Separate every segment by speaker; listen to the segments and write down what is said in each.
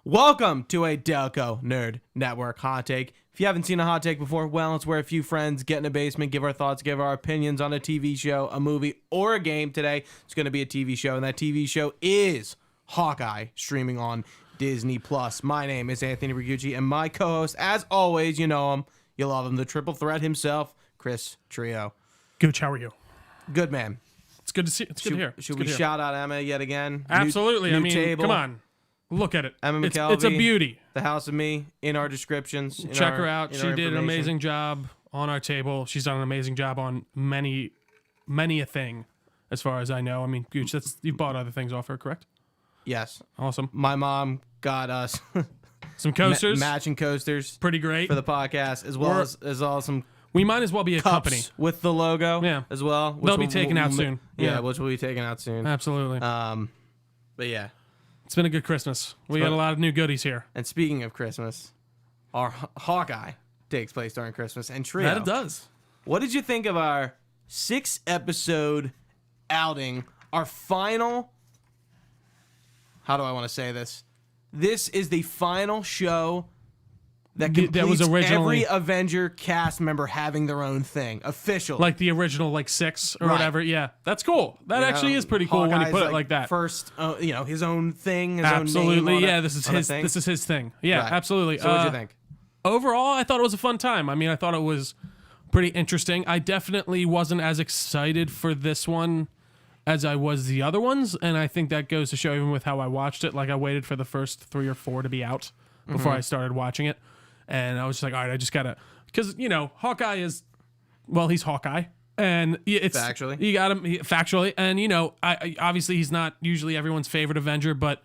Speaker 1: Welcome to a Delco Nerd Network Hot Take. If you haven't seen a hot take before, well, it's where a few friends get in a basement, give our thoughts, give our opinions on a TV show, a movie, or a game. Today, it's going to be a TV show, and that TV show is Hawkeye, streaming on Disney+. My name is Anthony Ragucci, and my co-host, as always, you know him, you love him, the triple threat himself, Chris Trio.
Speaker 2: Gooch, how are you?
Speaker 1: Good, man.
Speaker 2: It's good to see. It's good to hear.
Speaker 1: Should we shout out Emma yet again?
Speaker 2: Absolutely.
Speaker 1: New table.
Speaker 2: Come on. Look at it.
Speaker 1: Emma McKelvey,
Speaker 2: it's a beauty.
Speaker 1: The House of Me, in our descriptions.
Speaker 2: Check her out. She did an amazing job on our table. She's done an amazing job on many a thing, as far as I know. I mean, Gooch, you bought other things off her, correct?
Speaker 1: Yes.
Speaker 2: Awesome.
Speaker 1: My mom got us
Speaker 2: some coasters.
Speaker 1: Matching coasters.
Speaker 2: Pretty great.
Speaker 1: For the podcast, as well as some
Speaker 2: we might as well be a
Speaker 1: cups
Speaker 2: company.
Speaker 1: With the logo as well.
Speaker 2: They'll be taken out soon.
Speaker 1: Yeah, which will be taken out soon.
Speaker 2: Absolutely.
Speaker 1: But yeah.
Speaker 2: It's been a good Christmas. We got a lot of new goodies here.
Speaker 1: And speaking of Christmas, our Hawkeye takes place during Christmas. And Trio,
Speaker 2: that it does.
Speaker 1: What did you think of our 6-episode outing? Our final... How do I want to say this? This is the final show that completes every Avenger cast member having their own thing, officially.
Speaker 2: Like the original, 6 or whatever. Yeah, that's cool. That actually is pretty cool when you put it like that.
Speaker 1: First, his own thing, his
Speaker 2: absolutely.
Speaker 1: own name.
Speaker 2: Yeah, this is his thing. Yeah,
Speaker 1: right.
Speaker 2: Absolutely.
Speaker 1: So what'd you think?
Speaker 2: Overall, I thought it was a fun time. I mean, I thought it was pretty interesting. I definitely wasn't as excited for this one as I was the other ones, and I think that goes to show even with how I watched it. Like, I waited for the first 3 or 4 to be out before I started watching it. And I was just like, all right, I just gotta, because Hawkeye is, well, he's Hawkeye, and it's
Speaker 1: factually
Speaker 2: you got him factually, and I obviously he's not usually everyone's favorite Avenger, but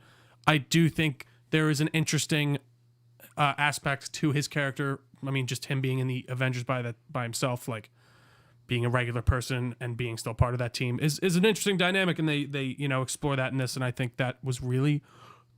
Speaker 2: I do think there is an interesting aspect to his character. I mean, just him being in the Avengers by himself, like being a regular person and being still part of that team is an interesting dynamic, and they explore that in this, and I think that was really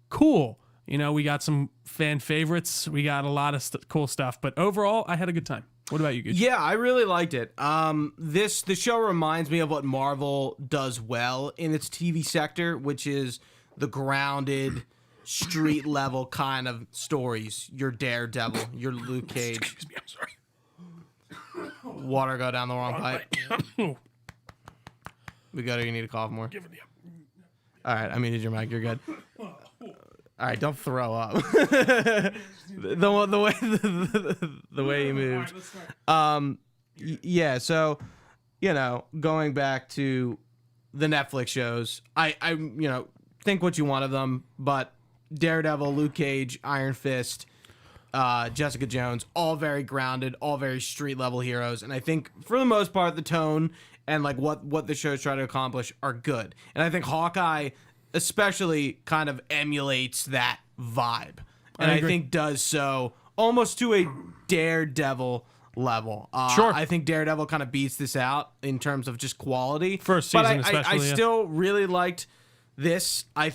Speaker 2: cool. We got some fan favorites. We got a lot of cool stuff. But overall, I had a good time. What about you, Gucci?
Speaker 1: Yeah, I really liked it. The show reminds me of what Marvel does well in its TV sector, which is the grounded, street-level kind of stories. Your Daredevil, your Luke Cage.
Speaker 2: Excuse me, I'm sorry.
Speaker 1: Water go down the wrong pipe. We got it. You need to cough more. All right, I muted your mic. You're good. All right, don't throw up. the way you moved. Yeah. So, going back to the Netflix shows, I think what you want of them, but Daredevil, Luke Cage, Iron Fist, Jessica Jones, all very grounded, all very street level heroes, and I think for the most part the tone and what the shows try to accomplish are good, and I think Hawkeye especially kind of emulates that vibe, and I think does so almost to a Daredevil level.
Speaker 2: Sure.
Speaker 1: I think Daredevil kind of beats this out in terms of just quality.
Speaker 2: First season, especially.
Speaker 1: I still really liked this. I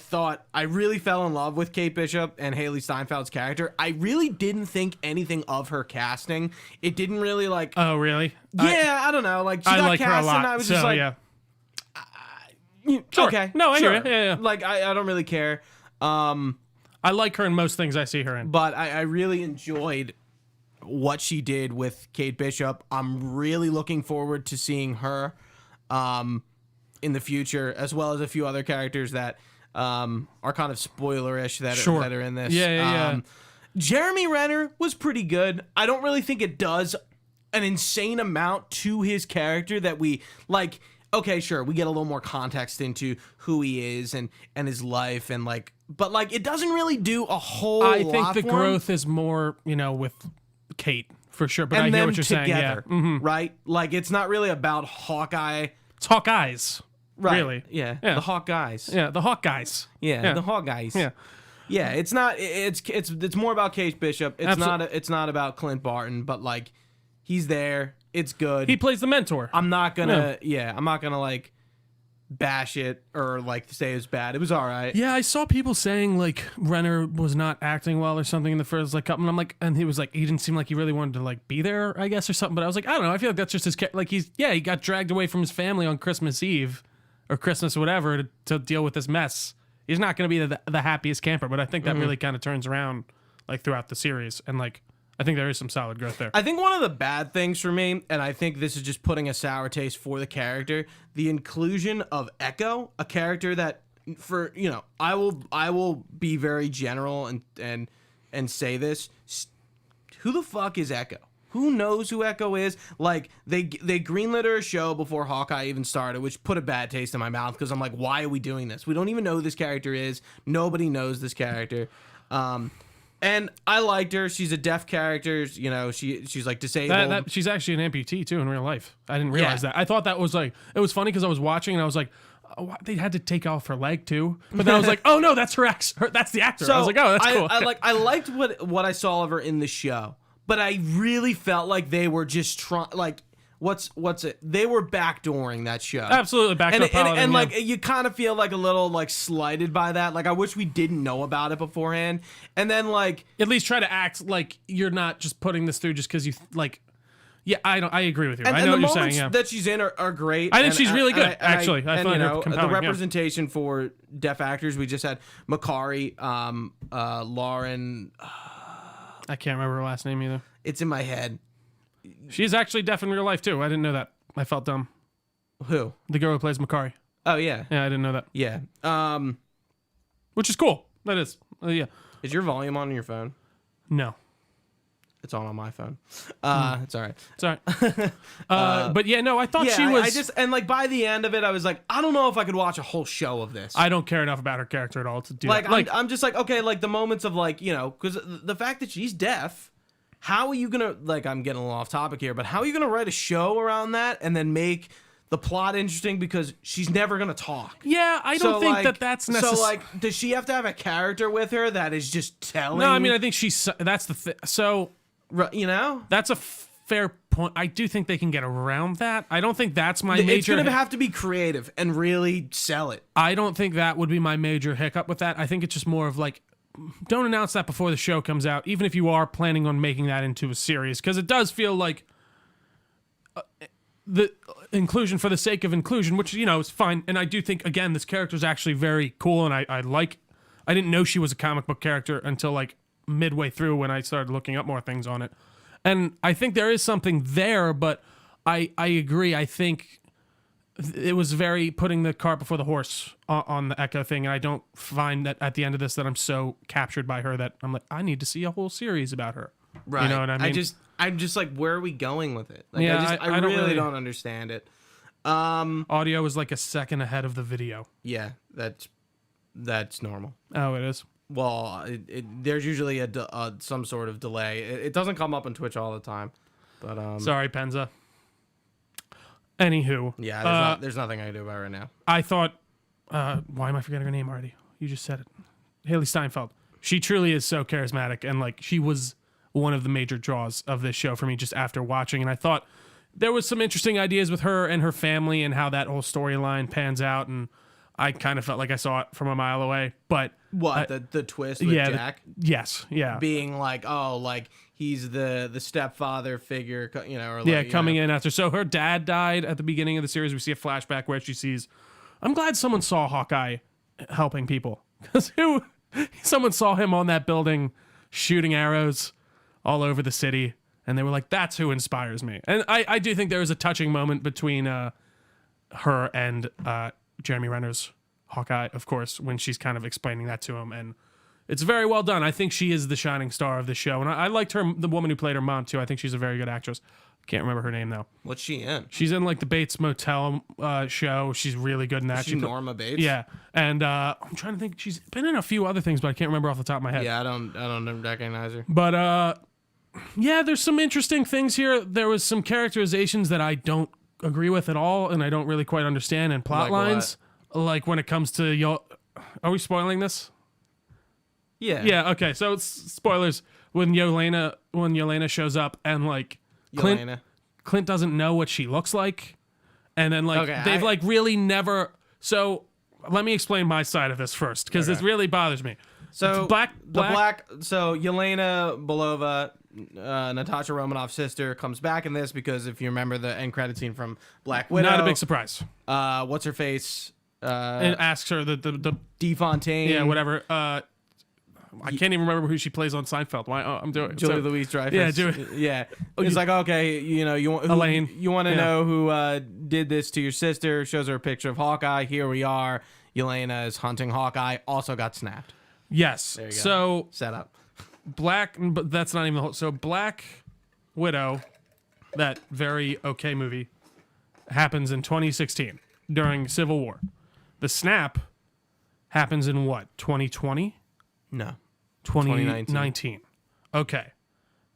Speaker 1: really fell in love with Kate Bishop and Hailee Steinfeld's character. I really didn't think anything of her casting. It didn't really
Speaker 2: Oh, really?
Speaker 1: Yeah, I don't know. She got
Speaker 2: like
Speaker 1: cast,
Speaker 2: her a lot.
Speaker 1: and I was just like,
Speaker 2: yeah.
Speaker 1: Sure. Okay.
Speaker 2: No, I hear you. Yeah.
Speaker 1: I don't really care.
Speaker 2: I like her in most things I see her in.
Speaker 1: But I really enjoyed what she did with Kate Bishop. I'm really looking forward to seeing her in the future, as well as a few other characters that are kind of spoilerish that are in this.
Speaker 2: Yeah.
Speaker 1: Jeremy Renner was pretty good. I don't really think it does an insane amount to his character that we like. Okay, sure, we get a little more context into who he is and his life and but it doesn't really do a whole lot.
Speaker 2: I think the
Speaker 1: for
Speaker 2: growth
Speaker 1: him.
Speaker 2: is more, with Kate for sure. But
Speaker 1: And
Speaker 2: I hear
Speaker 1: them
Speaker 2: what you're
Speaker 1: together,
Speaker 2: saying. Yeah.
Speaker 1: right? It's not really about Hawkeye.
Speaker 2: It's Hawkeyes.
Speaker 1: Right.
Speaker 2: Really?
Speaker 1: Yeah.
Speaker 2: Yeah.
Speaker 1: The Hawk guys.
Speaker 2: Yeah, the Hawkeyes.
Speaker 1: Yeah. The Hawk guys.
Speaker 2: Yeah.
Speaker 1: Yeah. It's not. It's more about Kate Bishop. It's not. It's not about Clint Barton. But he's there. It's good.
Speaker 2: He plays the mentor.
Speaker 1: I'm not gonna. Yeah. I'm not gonna bash it or say it's bad. It was all right.
Speaker 2: Yeah, I saw people saying Renner was not acting well or something in the first couple, and I'm and he was he didn't seem like he really wanted to be there, I guess, or something. But I was I don't know. I feel like that's just his he got dragged away from his family on Christmas Eve or Christmas or whatever to deal with this mess. he's not going to be the happiest camper. But I think that really kind of turns around like throughout the series, and like I think there is some solid growth there.
Speaker 1: I think one of the bad things for me, and I think this is just putting a sour taste for the character, the inclusion of Echo, a character that, for I will be very general and say this. Who the fuck is Echo? Who knows who Echo is? Like, they greenlit her a show before Hawkeye even started, which put a bad taste in my mouth because I'm like, why are we doing this? We don't even know who this character is. Nobody knows this character. And I liked her. She's a deaf character. She's like disabled.
Speaker 2: She's actually an amputee too in real life. I didn't realize that. I thought that was like, it was funny because I was watching and I was like, oh, they had to take off her leg too. But then I was like, oh no, that's that's the actor. So I was like, oh, that's cool.
Speaker 1: I liked what I saw of her in the show. But I really felt like they were just trying, like, what's it? They were backdooring that show.
Speaker 2: Absolutely, backdoor piloting.
Speaker 1: And like, you kind of feel like a little like slighted by that. Like, I wish we didn't know about it beforehand. And then like,
Speaker 2: at least try to act like you're not just putting this through just because you like. Yeah, I agree with you. I know what you're saying. Yeah,
Speaker 1: that she's in are great.
Speaker 2: I think she's really good. Actually, I find her compelling.
Speaker 1: The representation for deaf actors. We just had Makari, Lauren.
Speaker 2: I can't remember her last name either.
Speaker 1: It's in my head.
Speaker 2: She's actually deaf in real life too. I didn't know that. I felt dumb.
Speaker 1: Who?
Speaker 2: The girl who plays Makari.
Speaker 1: Oh yeah.
Speaker 2: Yeah, I didn't know that.
Speaker 1: Yeah.
Speaker 2: Which is cool. That is. Yeah.
Speaker 1: Is your volume on your phone?
Speaker 2: No.
Speaker 1: It's on my phone. It's all right.
Speaker 2: It's all right. But yeah, no, I thought she was.
Speaker 1: I just, and like by the end of it, I was like, I don't know if I could watch a whole show of this.
Speaker 2: I don't care enough about her character at all to do
Speaker 1: like,
Speaker 2: that. Like,
Speaker 1: I'm just like, okay, like the moments of like, because the fact that she's deaf, how are you gonna, like, I'm getting a little off topic here, but how are you gonna write a show around that and then make the plot interesting because she's never gonna talk?
Speaker 2: Yeah, I don't think that's necessary.
Speaker 1: So like, does she have to have a character with her that is just telling?
Speaker 2: No, I mean, I think that's the thing. So.
Speaker 1: That's
Speaker 2: a fair point. I do think they can get around that. I don't think that's my major.
Speaker 1: It's going to have to be creative and really sell it.
Speaker 2: I don't think that would be my major hiccup with that. I think it's just more of like, don't announce that before the show comes out, even if you are planning on making that into a series, because it does feel like the inclusion for the sake of inclusion, which is fine. And I do think, again, this character is actually very cool, and I didn't know she was a comic book character until like midway through when I started looking up more things on it. And I think there is something there, but I agree. I think it was very putting the cart before the horse on the Echo thing. And I don't find that at the end of this that I'm so captured by her that I'm like, I need to see a whole series about her.
Speaker 1: Right.
Speaker 2: You know what I mean?
Speaker 1: I'm just like, where are we going with it? Like,
Speaker 2: yeah,
Speaker 1: I really don't understand it.
Speaker 2: Audio is like a second ahead of the video.
Speaker 1: Yeah, that's normal.
Speaker 2: Oh, it is?
Speaker 1: Well, there's usually some sort of delay. It doesn't come up on Twitch all the time, but
Speaker 2: sorry, Penza. Anywho,
Speaker 1: yeah, there's nothing I can do about it right now.
Speaker 2: I thought, why am I forgetting her name already? You just said it, Hailee Steinfeld. She truly is so charismatic, and like she was one of the major draws of this show for me just after watching. And I thought there was some interesting ideas with her and her family and how that whole storyline pans out, and I kind of felt like I saw it from a mile away, but
Speaker 1: the twist with Jack?
Speaker 2: Yes, yeah.
Speaker 1: Being like, oh, like he's the stepfather figure, or like,
Speaker 2: yeah, coming in after. So her dad died at the beginning of the series. We see a flashback where she sees. I'm glad someone saw Hawkeye helping people, because someone saw him on that building shooting arrows all over the city, and they were like, "That's who inspires me." And I do think there was a touching moment between her and Jeremy Renner's Hawkeye, of course, when she's kind of explaining that to him, and it's very well done. I think she is the shining star of the show, and I liked her, the woman who played her mom too. I think she's a very good actress. Can't remember her name though.
Speaker 1: What's she in?
Speaker 2: She's in like the Bates Motel show. She's really good in that.
Speaker 1: She's Norma Bates.
Speaker 2: Yeah, and I'm trying to think. She's been in a few other things, but I can't remember off the top of my head.
Speaker 1: Yeah, I don't recognize her.
Speaker 2: But yeah, there's some interesting things here. There was some characterizations that I don't agree with at all, and I don't really quite understand, and plot lines. Like when it comes to are we spoiling this?
Speaker 1: Yeah.
Speaker 2: Yeah. Okay. So it's spoilers when Yelena shows up and like Clint doesn't know what she looks like, and then like they've like really never. So let me explain my side of this first because this really bothers me.
Speaker 1: So So Yelena Belova, Natasha Romanoff's sister, comes back in this because if you remember the end credit scene from Black Widow,
Speaker 2: not a big surprise.
Speaker 1: What's her face?
Speaker 2: and asks her the
Speaker 1: DeFontaine.
Speaker 2: yeah, whatever. I can't even remember who she plays on Steinfeld. Why? Oh, I'm doing
Speaker 1: Julie Louis-Dreyfus.
Speaker 2: Yeah, Julie.
Speaker 1: Yeah. It's like, okay, you know,
Speaker 2: Elaine.
Speaker 1: You want to know who did this to your sister? Shows her a picture of Hawkeye. Here we are. Yelena is hunting Hawkeye. Also got snapped.
Speaker 2: Yes.
Speaker 1: There you go.
Speaker 2: So
Speaker 1: Set up.
Speaker 2: but that's not even the whole. So Black Widow, that very okay movie, happens in 2016 during Civil War. The snap happens in what? 2020?
Speaker 1: No.
Speaker 2: 2019. Okay.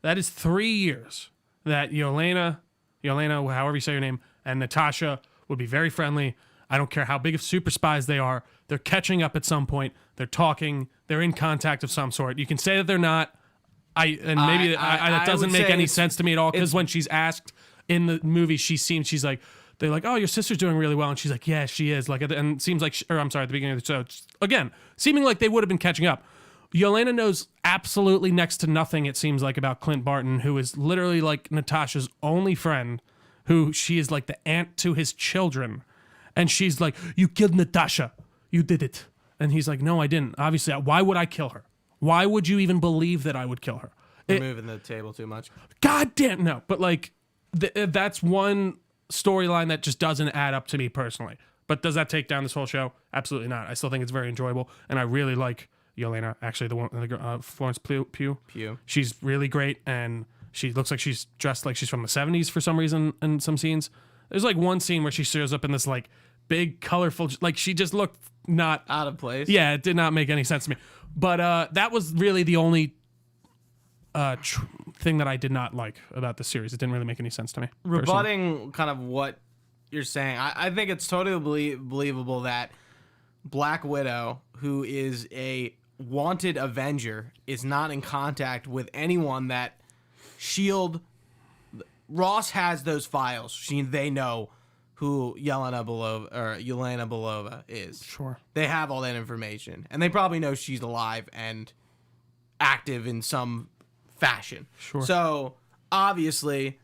Speaker 2: That is 3 years that Yelena, however you say your name, and Natasha would be very friendly. I don't care how big of super spies they are. They're catching up at some point. They're talking. They're in contact of some sort. You can say that they're not. That doesn't make any sense to me at all, because when she's asked in the movie, she's like, they're like, oh, your sister's doing really well. And she's like, yeah, she is. Like, and it seems like, at the beginning of the show, again, seeming like they would have been catching up. Yelena knows absolutely next to nothing, it seems like, about Clint Barton, who is literally like Natasha's only friend, who she is like the aunt to his children. And she's like, you killed Natasha. You did it. And he's like, no, I didn't. Obviously, why would I kill her? Why would you even believe that I would kill her?
Speaker 1: You're moving the table too much.
Speaker 2: God damn, no. But like, that's one storyline that just doesn't add up to me personally. But does that take down this whole show? Absolutely not. I still think it's very enjoyable. And I really like Yelena, actually, Florence Pugh. She's really great, and she looks like she's dressed like she's from the 70s for some reason in some scenes. There's like one scene where she shows up in this like big, colorful, like she just looked not
Speaker 1: out of place.
Speaker 2: Yeah, it did not make any sense to me. But that was really the only thing that I did not like about the series. It didn't really make any sense to me.
Speaker 1: Rebutting kind of what you're saying, I think it's totally believable that Black Widow, who is a wanted Avenger, is not in contact with anyone that S.H.I.E.L.D. Ross has those files. They know who Yelena Belova is.
Speaker 2: Sure.
Speaker 1: They have all that information. And they probably know she's alive and active in some fashion.
Speaker 2: Sure.
Speaker 1: So, obviously,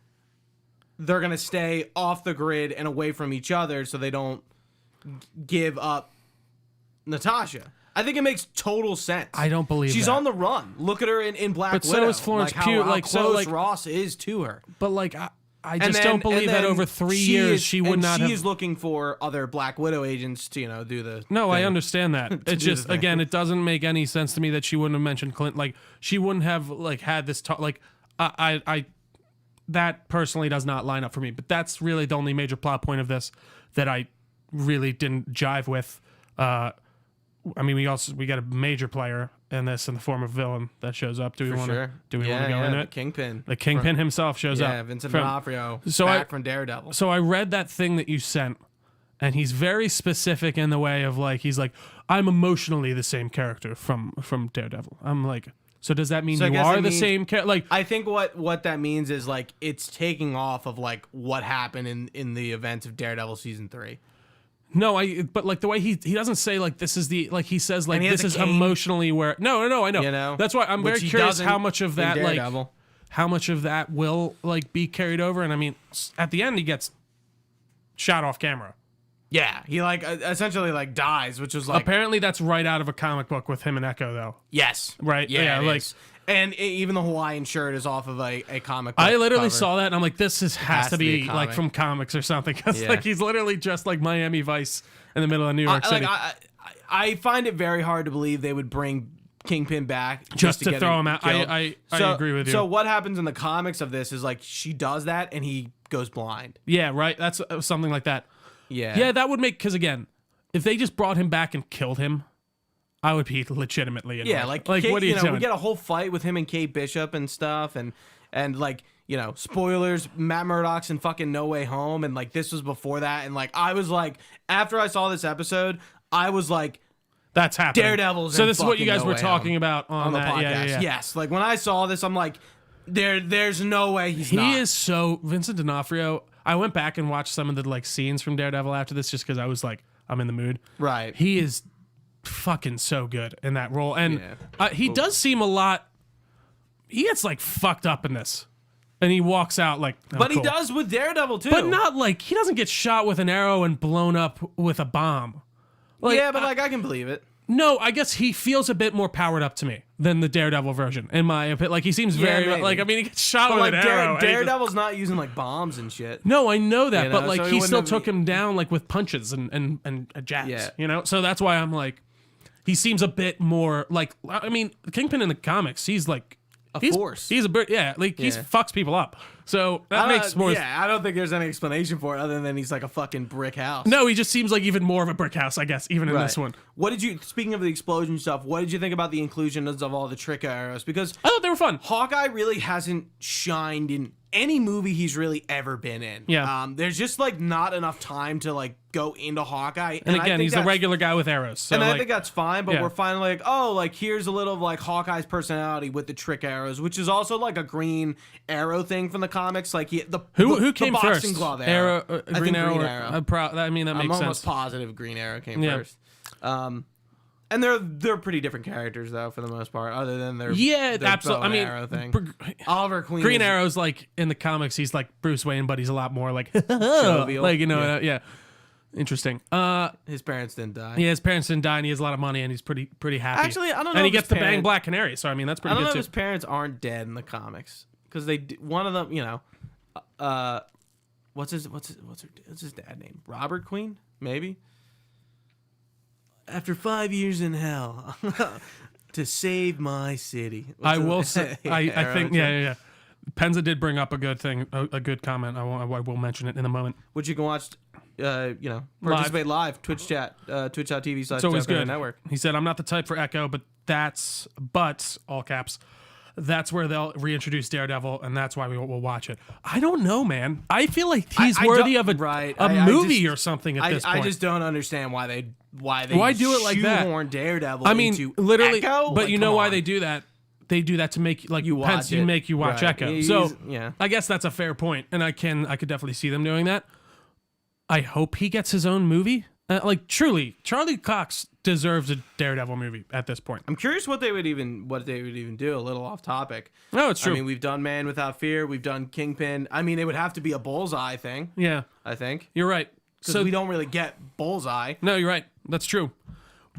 Speaker 1: they're going to stay off the grid and away from each other so they don't give up Natasha. I think it makes total sense.
Speaker 2: I don't believe
Speaker 1: she's
Speaker 2: that.
Speaker 1: on the run. Look at her in Black
Speaker 2: But
Speaker 1: Widow.
Speaker 2: so is Florence Pugh.
Speaker 1: How
Speaker 2: like
Speaker 1: close
Speaker 2: so, like
Speaker 1: Ross is to her.
Speaker 2: But like, I just don't believe that over 3 years she would not have.
Speaker 1: She's looking for other Black Widow agents to do the.
Speaker 2: No,
Speaker 1: thing.
Speaker 2: I understand that. It's just again, it doesn't make any sense to me that she wouldn't have mentioned Clint. Like she wouldn't have like had this talk. Like I that personally does not line up for me. But that's really the only major plot point of this that I really didn't jive with. I mean, we got a major player in this in the form of villain that shows up. Do we want to go into it?
Speaker 1: Kingpin.
Speaker 2: The Kingpin himself shows up.
Speaker 1: Yeah, Vincent D'Onofrio. From Daredevil.
Speaker 2: So I read that thing that you sent, and he's very specific in the way of like he's like, I'm emotionally the same character from Daredevil. I'm like, so does that mean you are the same character? Like,
Speaker 1: I think what that means is like it's taking off of like what happened in the events of Daredevil season 3.
Speaker 2: No, but like the way he doesn't say like this is the like he says like this is
Speaker 1: cane.
Speaker 2: Emotionally where no I know that's why I'm very curious how much of that like how much of that will like be carried over. And I mean at the end he gets shot off camera.
Speaker 1: Yeah, he like essentially like dies, which was like
Speaker 2: apparently that's right out of a comic book with him and Echo though.
Speaker 1: Yes,
Speaker 2: right.
Speaker 1: Yeah,
Speaker 2: like.
Speaker 1: Is. And even the Hawaiian shirt is off of a comic book
Speaker 2: I literally
Speaker 1: cover.
Speaker 2: saw that and I'm like, this has to be like from comics or something. Because like he's literally just like Miami Vice in the middle of New York City.
Speaker 1: I find it very hard to believe they would bring Kingpin back
Speaker 2: just to throw him out. I agree with you.
Speaker 1: So what happens in the comics of this is like she does that and he goes blind.
Speaker 2: Yeah, right. That's something like that. Yeah, that would make, because again, if they just brought him back and killed him, I would be legitimately annoyed.
Speaker 1: Yeah, like
Speaker 2: Kate, what are you doing?
Speaker 1: We get a whole fight with him and Kate Bishop and stuff, and like spoilers, Matt Murdock's in fucking No Way Home, and like this was before that, and like I was like, after I saw this episode, I was like,
Speaker 2: that's happening.
Speaker 1: Daredevil's.
Speaker 2: So this is what you guys were talking about on
Speaker 1: the
Speaker 2: that
Speaker 1: podcast.
Speaker 2: Yeah.
Speaker 1: Yes, like when I saw this, I'm like, there's no way he's not.
Speaker 2: He is so Vincent D'Onofrio. I went back and watched some of the like scenes from Daredevil after this, just because I was like, I'm in the mood.
Speaker 1: Right.
Speaker 2: He is fucking so good in that role, and he does seem a lot. He gets like fucked up in this, and he walks out like. Oh,
Speaker 1: but
Speaker 2: cool.
Speaker 1: He does with Daredevil too.
Speaker 2: But not like he doesn't get shot with an arrow and blown up with a bomb. Like,
Speaker 1: yeah, but like I can believe it.
Speaker 2: No, I guess he feels a bit more powered up to me than the Daredevil version, in my opinion. Like, he seems very,
Speaker 1: maybe.
Speaker 2: like, I mean, he gets shot
Speaker 1: But
Speaker 2: with
Speaker 1: like
Speaker 2: an arrow. and he just-
Speaker 1: Daredevil's not using like bombs and shit.
Speaker 2: No, I know that,
Speaker 1: You
Speaker 2: but
Speaker 1: know,
Speaker 2: like
Speaker 1: so he
Speaker 2: he
Speaker 1: wouldn't
Speaker 2: still
Speaker 1: have-
Speaker 2: took him down like with punches and jabs,
Speaker 1: Yeah.
Speaker 2: you know? So that's why I'm like, he seems a bit more like, I mean, Kingpin in the comics, he's like, he's,
Speaker 1: force.
Speaker 2: He's a bit, yeah, like he
Speaker 1: Yeah.
Speaker 2: fucks people up. So that makes more.
Speaker 1: Yeah, I don't think there's any explanation for it other than he's like a fucking brick house.
Speaker 2: No, he just seems like even more of a brick house, I guess, even in this one.
Speaker 1: What did you? Speaking of the explosion stuff, what did you think about the inclusion of all the trick arrows? Because
Speaker 2: I thought they were fun.
Speaker 1: Hawkeye really hasn't shined in any movie he's really ever been in.
Speaker 2: Yeah.
Speaker 1: There's just like not enough time to like go into Hawkeye.
Speaker 2: And
Speaker 1: I
Speaker 2: again,
Speaker 1: think
Speaker 2: he's a
Speaker 1: that's-
Speaker 2: regular guy with arrows. So
Speaker 1: And I
Speaker 2: like,
Speaker 1: think that's fine, but
Speaker 2: yeah.
Speaker 1: we're finally like, oh, like here's a little of like Hawkeye's personality with the trick arrows, which is also like a green arrow thing from the comics. Like
Speaker 2: who came
Speaker 1: the boxing
Speaker 2: first?
Speaker 1: glove arrow. I think
Speaker 2: Green Arrow.
Speaker 1: Green
Speaker 2: or-
Speaker 1: Arrow.
Speaker 2: I mean, that makes
Speaker 1: I'm almost
Speaker 2: sense.
Speaker 1: positive Green Arrow came
Speaker 2: Yeah.
Speaker 1: first. And they're pretty different characters though for the most part, other than their
Speaker 2: Yeah,
Speaker 1: their
Speaker 2: absolutely.
Speaker 1: bow
Speaker 2: I
Speaker 1: and
Speaker 2: mean,
Speaker 1: arrow thing.
Speaker 2: Br-
Speaker 1: Oliver Queen.
Speaker 2: Green
Speaker 1: is-
Speaker 2: Arrow's like in the comics, he's like Bruce Wayne, but he's a lot more like
Speaker 1: Jovial.
Speaker 2: like, you know, yeah. Interesting.
Speaker 1: His parents didn't die.
Speaker 2: Yeah, his parents didn't die, and he has a lot of money, and he's pretty happy.
Speaker 1: Actually, I don't know.
Speaker 2: And he
Speaker 1: if his
Speaker 2: gets to bang
Speaker 1: parents-
Speaker 2: Black Canary, so I mean that's
Speaker 1: I
Speaker 2: pretty
Speaker 1: don't know
Speaker 2: good
Speaker 1: if his
Speaker 2: too.
Speaker 1: parents aren't dead in the comics because one of them, you know, what's his dad name? Robert Queen, maybe. After 5 years in hell, to save my city.
Speaker 2: I will say, I think, yeah. Penza did bring up a good thing, a good comment. I will mention it in a moment.
Speaker 1: Which you can watch, participate live, Twitch chat, twitch.tv/DNN
Speaker 2: It's always good.
Speaker 1: Network.
Speaker 2: He said, "I'm not the type for Echo, but all caps. That's where they'll reintroduce Daredevil, and that's why we will watch it." I don't know, man. I feel like he's
Speaker 1: I
Speaker 2: worthy
Speaker 1: don't-
Speaker 2: of
Speaker 1: right.
Speaker 2: a
Speaker 1: I
Speaker 2: movie
Speaker 1: just-
Speaker 2: or something at this point.
Speaker 1: I just don't understand why they
Speaker 2: Why do it like that?
Speaker 1: shoehorn Daredevil
Speaker 2: I mean,
Speaker 1: into
Speaker 2: literally,
Speaker 1: Echo?
Speaker 2: but
Speaker 1: Like,
Speaker 2: you know
Speaker 1: come
Speaker 2: why
Speaker 1: on.
Speaker 2: they do that? They do that to make like
Speaker 1: You watch
Speaker 2: Pence,
Speaker 1: it.
Speaker 2: make you watch
Speaker 1: Right.
Speaker 2: Echo.
Speaker 1: He's-
Speaker 2: So
Speaker 1: yeah.
Speaker 2: I guess that's a fair point, and I could definitely see them doing that. I hope he gets his own movie. Like truly, Charlie Cox deserves a Daredevil movie at this point.
Speaker 1: I'm curious what they would even do. A little off topic.
Speaker 2: No, it's true.
Speaker 1: I mean, we've done Man Without Fear. We've done Kingpin. I mean, it would have to be a Bullseye thing.
Speaker 2: Yeah,
Speaker 1: I think
Speaker 2: you're right.
Speaker 1: because
Speaker 2: So
Speaker 1: we don't really get Bullseye.
Speaker 2: no, you're right. That's true.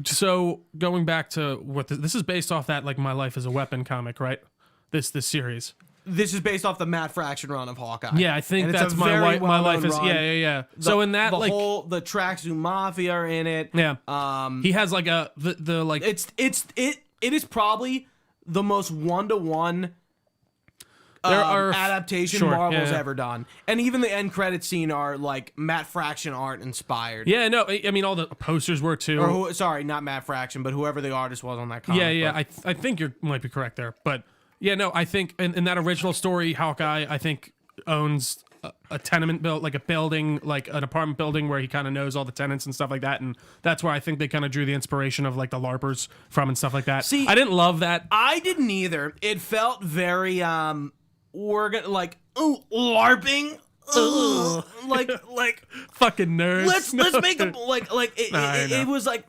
Speaker 2: So going back to what this is based off that like My Life as a Weapon comic, right? This series.
Speaker 1: This is based off the Matt Fraction run of Hawkeye.
Speaker 2: Yeah, I think
Speaker 1: And it's
Speaker 2: that's
Speaker 1: a
Speaker 2: my
Speaker 1: very
Speaker 2: life. My life
Speaker 1: well-known
Speaker 2: is
Speaker 1: run.
Speaker 2: yeah. So in that
Speaker 1: the
Speaker 2: like
Speaker 1: whole the Tracksuit Mafia are in it.
Speaker 2: yeah, he has like the like
Speaker 1: It is probably the most 1-to-1
Speaker 2: There are
Speaker 1: adaptation
Speaker 2: sure,
Speaker 1: Marvel's
Speaker 2: yeah.
Speaker 1: ever done, and even the end credit scene are like Matt Fraction art inspired.
Speaker 2: yeah. No, I mean all the posters were too.
Speaker 1: Or sorry, not Matt Fraction, but whoever the artist was on that comic.
Speaker 2: Yeah.
Speaker 1: book.
Speaker 2: I think you might be correct there, but yeah, no, I think in that original story, Hawkeye, I think owns a tenement built like a building, like an apartment building where he kind of knows all the tenants and stuff like that, and that's where I think they kind of drew the inspiration of like the LARPers from and stuff like that.
Speaker 1: See,
Speaker 2: I didn't love that.
Speaker 1: I didn't either. It felt very like LARPing. Ugh. like
Speaker 2: Fucking nerds.
Speaker 1: let's make him like
Speaker 2: I know.
Speaker 1: it was like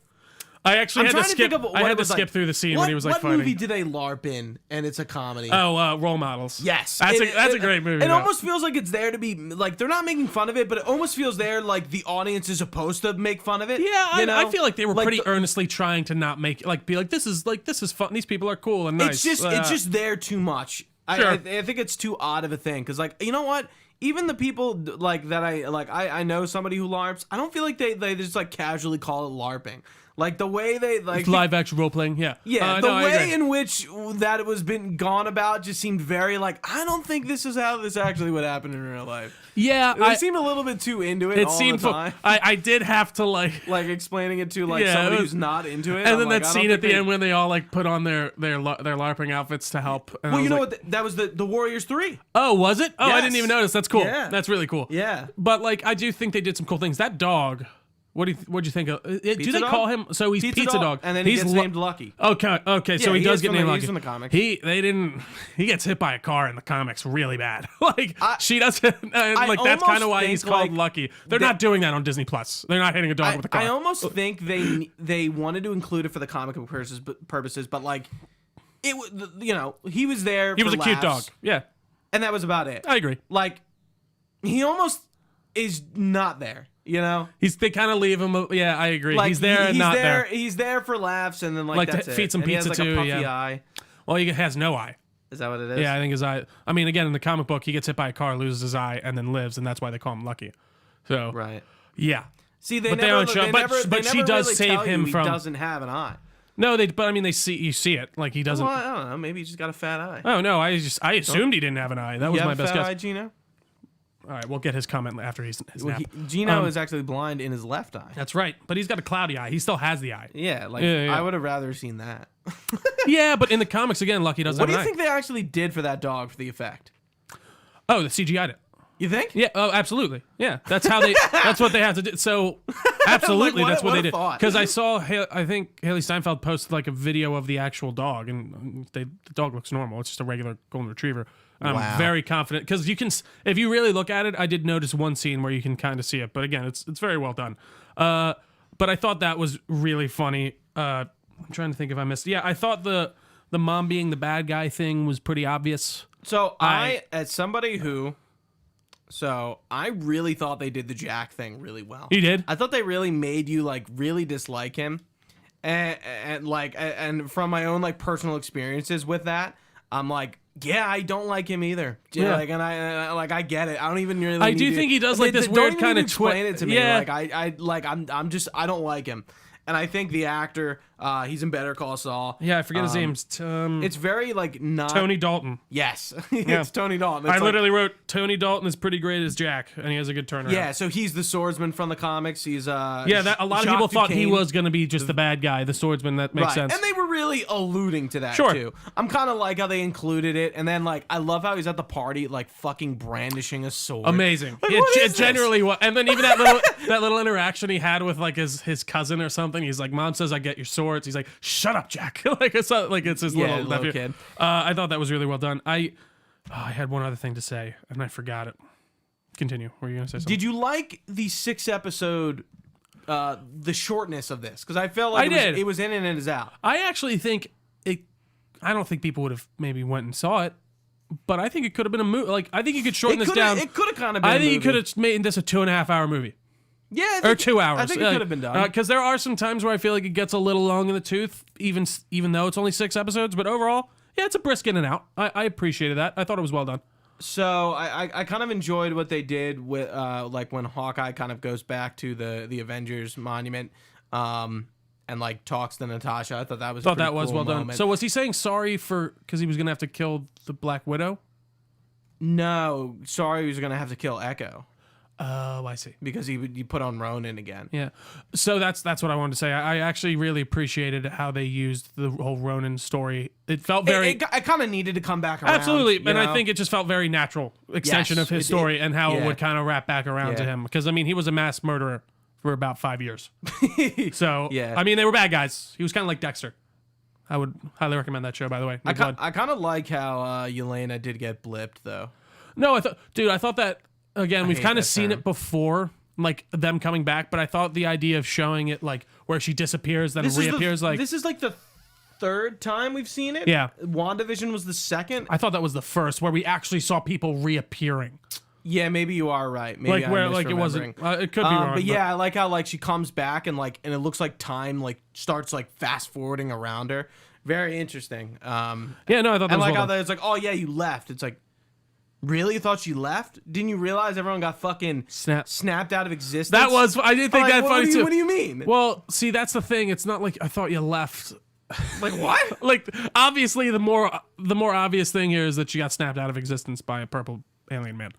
Speaker 2: I actually
Speaker 1: I'm
Speaker 2: had to
Speaker 1: trying to
Speaker 2: skip.
Speaker 1: think of what
Speaker 2: I
Speaker 1: it
Speaker 2: had to
Speaker 1: was
Speaker 2: skip
Speaker 1: like.
Speaker 2: through the scene
Speaker 1: what,
Speaker 2: when he was like
Speaker 1: what
Speaker 2: fighting.
Speaker 1: movie did they LARP in? And it's a comedy.
Speaker 2: Role models.
Speaker 1: Yes,
Speaker 2: that's a great movie.
Speaker 1: It
Speaker 2: though.
Speaker 1: almost feels like it's there to be like they're not making fun of it, but it almost feels there like the audience is supposed to make fun of it.
Speaker 2: Yeah,
Speaker 1: you know?
Speaker 2: I feel like they were
Speaker 1: Like
Speaker 2: pretty
Speaker 1: the-
Speaker 2: earnestly trying to not make this is fun. These people are cool and nice.
Speaker 1: It's just there too much.
Speaker 2: Sure.
Speaker 1: I think it's too odd of a thing because like you know what. Even the people like that I know somebody who LARPs. I don't feel like they just like casually call it LARPing. Like the way they like
Speaker 2: live action role playing. Yeah,
Speaker 1: Yeah,
Speaker 2: no, I
Speaker 1: the way
Speaker 2: agree.
Speaker 1: in which that it was been gone about just seemed very like I don't think this is how this actually would happen in real life.
Speaker 2: Yeah,
Speaker 1: They seemed a little bit too into it.
Speaker 2: it
Speaker 1: all
Speaker 2: seemed.
Speaker 1: the time.
Speaker 2: I did have to like
Speaker 1: Explaining it to like
Speaker 2: Yeah,
Speaker 1: somebody
Speaker 2: it was-
Speaker 1: who's not into it.
Speaker 2: and
Speaker 1: I'm
Speaker 2: then
Speaker 1: like,
Speaker 2: that
Speaker 1: I don't
Speaker 2: scene at
Speaker 1: think
Speaker 2: the
Speaker 1: they-
Speaker 2: end when they all like put on their LARPing outfits to help. And I
Speaker 1: Well,
Speaker 2: was
Speaker 1: you know
Speaker 2: like,
Speaker 1: what? That was the Warriors 3.
Speaker 2: Oh, was it? Oh, I
Speaker 1: Yes.
Speaker 2: didn't even notice. That's cool.
Speaker 1: Yeah.
Speaker 2: That's really cool.
Speaker 1: Yeah.
Speaker 2: But like, I do think they did some cool things. That dog. What'd you think of? Do they
Speaker 1: Dog?
Speaker 2: call him? So he's Pizza Dog,
Speaker 1: and then
Speaker 2: he's
Speaker 1: he gets named Lucky.
Speaker 2: Okay, so
Speaker 1: Yeah,
Speaker 2: he
Speaker 1: he
Speaker 2: does
Speaker 1: is
Speaker 2: get
Speaker 1: from
Speaker 2: named
Speaker 1: the-
Speaker 2: Lucky.
Speaker 1: he's from the comics.
Speaker 2: He gets hit by a car in the comics really bad. Like she doesn't. And like that's
Speaker 1: almost
Speaker 2: kind of why he's
Speaker 1: think,
Speaker 2: called
Speaker 1: like,
Speaker 2: Lucky. They're not doing that on Disney Plus. They're not hitting a dog with a car.
Speaker 1: I almost think they wanted to include it for the comic book purposes, but like it he was there.
Speaker 2: He was a cute dog. Yeah,
Speaker 1: and that was about it.
Speaker 2: I agree.
Speaker 1: Like he almost is not there. You know,
Speaker 2: They kind of leave him. Yeah, I agree.
Speaker 1: like
Speaker 2: he's there and not there.
Speaker 1: He's there for laughs, and then like that's
Speaker 2: feed
Speaker 1: it.
Speaker 2: some
Speaker 1: And he has,
Speaker 2: pizza
Speaker 1: like,
Speaker 2: too.
Speaker 1: a puffy
Speaker 2: Yeah.
Speaker 1: eye.
Speaker 2: Well, he has no eye.
Speaker 1: Is that what it is?
Speaker 2: Yeah, I think his eye. I mean, again, in the comic book, he gets hit by a car, loses his eye, and then lives, and that's why they call him Lucky. So,
Speaker 1: Right.
Speaker 2: Yeah.
Speaker 1: See, they
Speaker 2: But they
Speaker 1: never,
Speaker 2: don't show-
Speaker 1: they
Speaker 2: but-
Speaker 1: never,
Speaker 2: but
Speaker 1: they
Speaker 2: she
Speaker 1: never
Speaker 2: does
Speaker 1: really
Speaker 2: save
Speaker 1: tell
Speaker 2: him
Speaker 1: you
Speaker 2: from-
Speaker 1: He doesn't have an eye.
Speaker 2: No, but I mean, you see it. Like he doesn't.
Speaker 1: Well, I don't know. Maybe he just got a fat eye.
Speaker 2: Oh no, I assumed he didn't have an eye. That was
Speaker 1: You
Speaker 2: my
Speaker 1: have a
Speaker 2: best
Speaker 1: fat
Speaker 2: guess.
Speaker 1: eye, Gino?
Speaker 2: All right, we'll get his comment after his
Speaker 1: Well,
Speaker 2: nap.
Speaker 1: Gino is actually blind in his left eye.
Speaker 2: That's right, but he's got a cloudy eye. He still has the eye.
Speaker 1: Yeah, like
Speaker 2: Yeah.
Speaker 1: I would have rather seen that.
Speaker 2: Yeah, but in the comics, again, Lucky doesn't
Speaker 1: What do
Speaker 2: have
Speaker 1: you
Speaker 2: an
Speaker 1: think they actually did for that dog for the effect?
Speaker 2: eye. Oh, the CGI'd it.
Speaker 1: You think?
Speaker 2: Yeah, oh, absolutely. Yeah, that's how they. That's what they have to do. So, absolutely,
Speaker 1: Like,
Speaker 2: that's what
Speaker 1: what
Speaker 2: they
Speaker 1: a
Speaker 2: did.
Speaker 1: thought.
Speaker 2: Because I saw, I think Hailee Steinfeld posted like a video of the actual dog, and the dog looks normal. It's just a regular golden retriever. I'm
Speaker 1: Wow.
Speaker 2: very confident because you can, if you really look at it, I did notice one scene where you can kind of see it. But again, it's very well done. But I thought that was really funny. I'm trying to think if I missed. Yeah, I thought the mom being the bad guy thing was pretty obvious.
Speaker 1: So as somebody who, I really thought they did the Jack thing really well.
Speaker 2: You did?
Speaker 1: I thought they really made you like really dislike him, and from my own like personal experiences with that, I'm like, yeah, I don't like him either.
Speaker 2: Yeah.
Speaker 1: Like, and I get it. I don't even really.
Speaker 2: I
Speaker 1: need
Speaker 2: do
Speaker 1: to-
Speaker 2: think he does, like, this
Speaker 1: don't
Speaker 2: weird
Speaker 1: even
Speaker 2: kind
Speaker 1: need
Speaker 2: of
Speaker 1: to explain it to me.
Speaker 2: Yeah.
Speaker 1: Like I'm just I don't like him, and I think the actor, he's in Better Call Saul.
Speaker 2: Yeah, I forget his name.
Speaker 1: It's very like not
Speaker 2: Tony Dalton.
Speaker 1: Yes, it's Tony Dalton. It's
Speaker 2: I
Speaker 1: like-
Speaker 2: literally wrote Tony Dalton is pretty great as Jack, and he has a good turnaround.
Speaker 1: Yeah, so he's the swordsman from the comics. He's
Speaker 2: Yeah, a lot of people thought he was going to be just the bad guy, the swordsman. That makes sense.
Speaker 1: And they were really alluding to that
Speaker 2: Sure.
Speaker 1: too. I'm kind of like how they included it, and then like I love how he's at the party like fucking brandishing a sword.
Speaker 2: Amazing.
Speaker 1: Like,
Speaker 2: It
Speaker 1: what is this?
Speaker 2: generally was. And then even that little interaction he had with like his cousin or something. He's like, "Mom says I get your swords." He's like, "Shut up, Jack." Like it's his little nephew.
Speaker 1: kid.
Speaker 2: I thought that was really well done. I had one other thing to say and I forgot it. Continue. Were you gonna say something?
Speaker 1: Did you like the 6-episode? The shortness of this, because I felt like
Speaker 2: I did.
Speaker 1: it was in and it is out.
Speaker 2: I actually think it. I don't think people would have maybe went and saw it, but I think it could have been a movie. Like I think you could shorten this down.
Speaker 1: It could have kind of been.
Speaker 2: I think
Speaker 1: a
Speaker 2: you
Speaker 1: movie.
Speaker 2: could have made this a 2.5-hour movie.
Speaker 1: Yeah, I
Speaker 2: Or
Speaker 1: think
Speaker 2: 2 hours.
Speaker 1: I think it could have been done.
Speaker 2: Because there are some times where I feel like it gets a little long in the tooth, even though it's only 6 episodes. But overall, yeah, it's a brisk in and out. I appreciated that. I thought it was well done.
Speaker 1: So I kind of enjoyed what they did with like when Hawkeye kind of goes back to the Avengers monument and like talks to Natasha. I thought that was a pretty cool
Speaker 2: well done.
Speaker 1: moment.
Speaker 2: So was he saying sorry because he was gonna have to kill the Black Widow?
Speaker 1: No, sorry, he was gonna have to kill Echo
Speaker 2: Oh, I see.
Speaker 1: because he put on Ronin again.
Speaker 2: Yeah. So that's what I wanted to say. I actually really appreciated how they used the whole Ronin story. It felt very
Speaker 1: It kind of needed to come back around.
Speaker 2: absolutely,
Speaker 1: you
Speaker 2: and
Speaker 1: know?
Speaker 2: I think it just felt very natural extension
Speaker 1: Yes,
Speaker 2: of his
Speaker 1: it-
Speaker 2: story and how it
Speaker 1: yeah.
Speaker 2: would kind of wrap back around to
Speaker 1: Yeah.
Speaker 2: him. Because I mean, he was a mass murderer for about 5 years. So
Speaker 1: Yeah.
Speaker 2: I mean, they were bad guys. He was kind of like Dexter. I would highly recommend that show, by the way. New Blood.
Speaker 1: I kind of like how Yelena did get blipped though.
Speaker 2: No, I thought that again. We've
Speaker 1: hate
Speaker 2: kind
Speaker 1: that
Speaker 2: of seen
Speaker 1: term.
Speaker 2: it before, like them coming back. But I thought the idea of showing it like where she disappears then reappears,
Speaker 1: This is like the third time we've seen it.
Speaker 2: Yeah.
Speaker 1: WandaVision was the second.
Speaker 2: I thought that was the first where we actually saw people reappearing,
Speaker 1: Yeah, maybe you are right. Maybe
Speaker 2: like
Speaker 1: I'm
Speaker 2: where like it wasn't. It could be wrong,
Speaker 1: but yeah, I like how like she comes back and it looks like time like starts like fast forwarding around her. Very interesting.
Speaker 2: Yeah, no, I thought that
Speaker 1: And
Speaker 2: was
Speaker 1: like
Speaker 2: well
Speaker 1: how it's like, oh yeah, you left. It's like, really? You thought she left? Didn't you realize everyone got fucking snapped out of existence?
Speaker 2: That was. I did think
Speaker 1: Like,
Speaker 2: that funny too.
Speaker 1: What do you mean?
Speaker 2: Well, see, that's the thing. It's not like I thought you left.
Speaker 1: Like what?
Speaker 2: Like obviously, the more obvious thing here is that she got snapped out of existence by a purple alien man.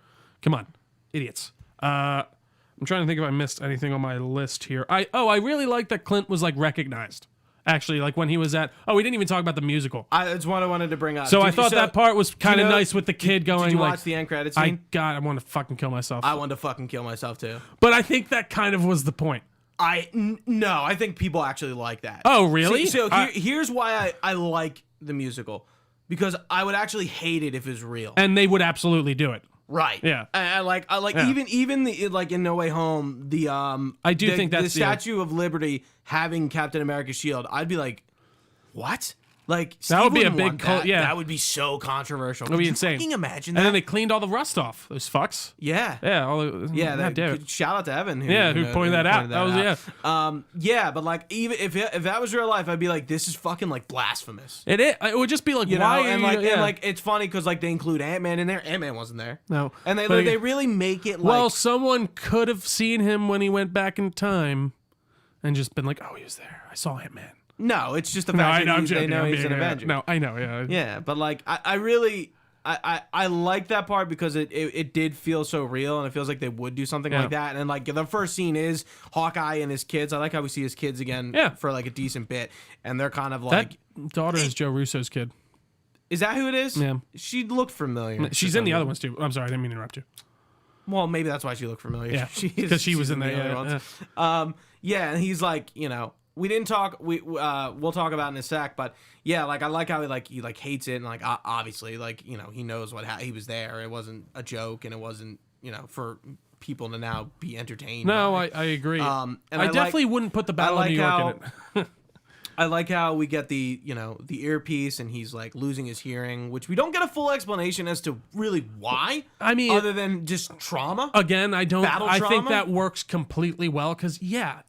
Speaker 2: Come on, idiots. I'm trying to think if I missed anything on my list here. I really like that Clint was like recognized. Actually, like when he was at. Oh, we didn't even talk about the musical.
Speaker 1: That's what I wanted to bring up.
Speaker 2: So I thought that part was kind of
Speaker 1: know-
Speaker 2: nice with the kid going
Speaker 1: Did you
Speaker 2: like.
Speaker 1: watch the end credits scene?
Speaker 2: I want to fucking kill myself.
Speaker 1: I wanted to fucking kill myself too.
Speaker 2: But I think that kind of was the point.
Speaker 1: No, I think people actually like that.
Speaker 2: Oh, really?
Speaker 1: So here's why I like the musical, because I would actually hate it if it was real.
Speaker 2: And they would absolutely do it.
Speaker 1: Right.
Speaker 2: Yeah.
Speaker 1: I like
Speaker 2: Yeah.
Speaker 1: even the like in No Way Home the
Speaker 2: I do think that's
Speaker 1: the
Speaker 2: the-
Speaker 1: Statue of Liberty having Captain America's shield. I'd be like, what? Like
Speaker 2: That would
Speaker 1: Steve
Speaker 2: be a
Speaker 1: wouldn't
Speaker 2: big
Speaker 1: want
Speaker 2: cult-
Speaker 1: that.
Speaker 2: yeah.
Speaker 1: That would be so controversial.
Speaker 2: That'd be
Speaker 1: Could you
Speaker 2: insane.
Speaker 1: fucking imagine that?
Speaker 2: And then they cleaned all the rust off. Those fucks.
Speaker 1: yeah.
Speaker 2: Yeah.
Speaker 1: Yeah,
Speaker 2: God damn it.
Speaker 1: shout out to Evan. Who
Speaker 2: Pointed that out. That was
Speaker 1: yeah, but like even if that was real life, I'd be like, this is fucking like blasphemous.
Speaker 2: It is. It would just be like,
Speaker 1: You
Speaker 2: why?
Speaker 1: know, and
Speaker 2: yeah.
Speaker 1: like it's funny because like they include Ant-Man in there. Ant-Man wasn't there.
Speaker 2: No.
Speaker 1: And they
Speaker 2: But
Speaker 1: they really make it like
Speaker 2: well, someone could have seen him when he went back in time, and just been like, oh, he was there. I saw him, man.
Speaker 1: no, it's just the
Speaker 2: No,
Speaker 1: fact
Speaker 2: I know. I'm
Speaker 1: that they
Speaker 2: joking.
Speaker 1: know
Speaker 2: I'm
Speaker 1: he's
Speaker 2: being-
Speaker 1: an
Speaker 2: yeah.
Speaker 1: Avenger.
Speaker 2: No, I know. Yeah.
Speaker 1: Yeah, but like I really I like that part because it did feel so real and it feels like they would do something
Speaker 2: Yeah.
Speaker 1: like that. And like the first scene is Hawkeye and his kids. I like how we see his kids again
Speaker 2: Yeah.
Speaker 1: for like a decent bit. And they're kind of like
Speaker 2: That daughter is Joe Russo's kid.
Speaker 1: is that who it is?
Speaker 2: Yeah.
Speaker 1: She looked familiar.
Speaker 2: She's in the other ones too. I'm sorry, I didn't mean to interrupt you.
Speaker 1: Well, maybe that's why she looked familiar.
Speaker 2: Yeah,
Speaker 1: because
Speaker 2: she was in there.
Speaker 1: other
Speaker 2: Yeah,
Speaker 1: ones. Yeah, and he's like, you know, we didn't talk. We'll talk about it in a sec, but yeah, like I like how he hates it, and like obviously, like you know, he knows he was there. It wasn't a joke, and it wasn't for people to now be entertained.
Speaker 2: No,
Speaker 1: by.
Speaker 2: I agree.
Speaker 1: And
Speaker 2: I definitely wouldn't put the Battle of New York in it.
Speaker 1: I like how we get the earpiece and he's like losing his hearing, which we don't get a full explanation as to really why.
Speaker 2: I mean,
Speaker 1: other than just trauma.
Speaker 2: Again, I don't.
Speaker 1: Battle
Speaker 2: I think
Speaker 1: trauma?
Speaker 2: that works completely well because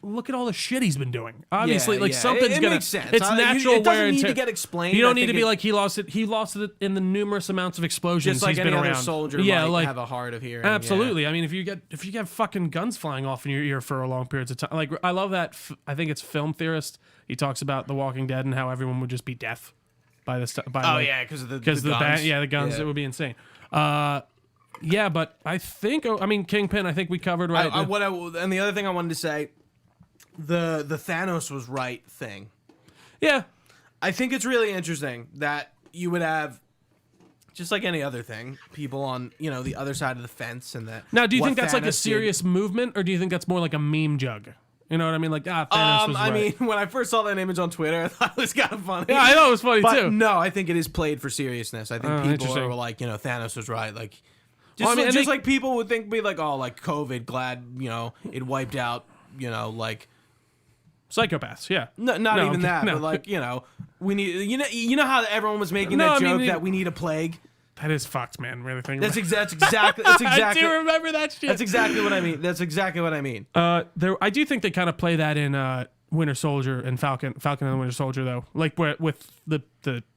Speaker 2: look at all the shit he's been doing. Obviously, like
Speaker 1: yeah.
Speaker 2: something's
Speaker 1: it
Speaker 2: gonna.
Speaker 1: makes sense.
Speaker 2: It's natural
Speaker 1: It doesn't
Speaker 2: wear and
Speaker 1: need to
Speaker 2: tear.
Speaker 1: get explained.
Speaker 2: You don't
Speaker 1: I
Speaker 2: need to
Speaker 1: think
Speaker 2: be like he lost it. He lost it in the numerous amounts of explosions
Speaker 1: just like
Speaker 2: he's
Speaker 1: any
Speaker 2: been
Speaker 1: other
Speaker 2: around.
Speaker 1: soldier
Speaker 2: yeah,
Speaker 1: might
Speaker 2: like
Speaker 1: have a hard of hearing.
Speaker 2: absolutely.
Speaker 1: Yeah.
Speaker 2: I mean, if you get fucking guns flying off in your ear for a long periods of time, like I love that. I think it's Film Theorist. He talks about The Walking Dead and how everyone would just be deaf by this.
Speaker 1: Oh yeah, because of the guns.
Speaker 2: the guns.
Speaker 1: Yeah.
Speaker 2: It would be insane. Yeah, but I think Kingpin. I think we covered right.
Speaker 1: And the other thing I wanted to say, the Thanos was right thing.
Speaker 2: Yeah,
Speaker 1: I think it's really interesting that you would have, just like any other thing, people on the other side of the fence and that.
Speaker 2: Now, do you
Speaker 1: what
Speaker 2: think that's like a
Speaker 1: Thanos
Speaker 2: serious movement, or do you think that's more like a meme jug? You know what I mean? Like, Thanos was right.
Speaker 1: I mean, when I first saw that image on Twitter, I thought it was kind of funny.
Speaker 2: Yeah, I thought it was funny
Speaker 1: but
Speaker 2: too.
Speaker 1: no, I think it is played for seriousness. I think people
Speaker 2: interesting.
Speaker 1: were like, Thanos was right. Like,
Speaker 2: Well, I mean,
Speaker 1: just like people would be like, oh, like COVID, glad it wiped out, like.
Speaker 2: Psychopaths, yeah.
Speaker 1: No, not even
Speaker 2: okay,
Speaker 1: that,
Speaker 2: no.
Speaker 1: but like we need you know how everyone was making
Speaker 2: No,
Speaker 1: that
Speaker 2: I mean,
Speaker 1: joke that we need a plague.
Speaker 2: That is fucked, man. Really think
Speaker 1: That's
Speaker 2: about
Speaker 1: exactly.
Speaker 2: I do remember that shit.
Speaker 1: That's exactly what I mean. That's exactly what I mean.
Speaker 2: I do think they kind of play that in Winter Soldier and Falcon and the Winter Soldier, though. Like with the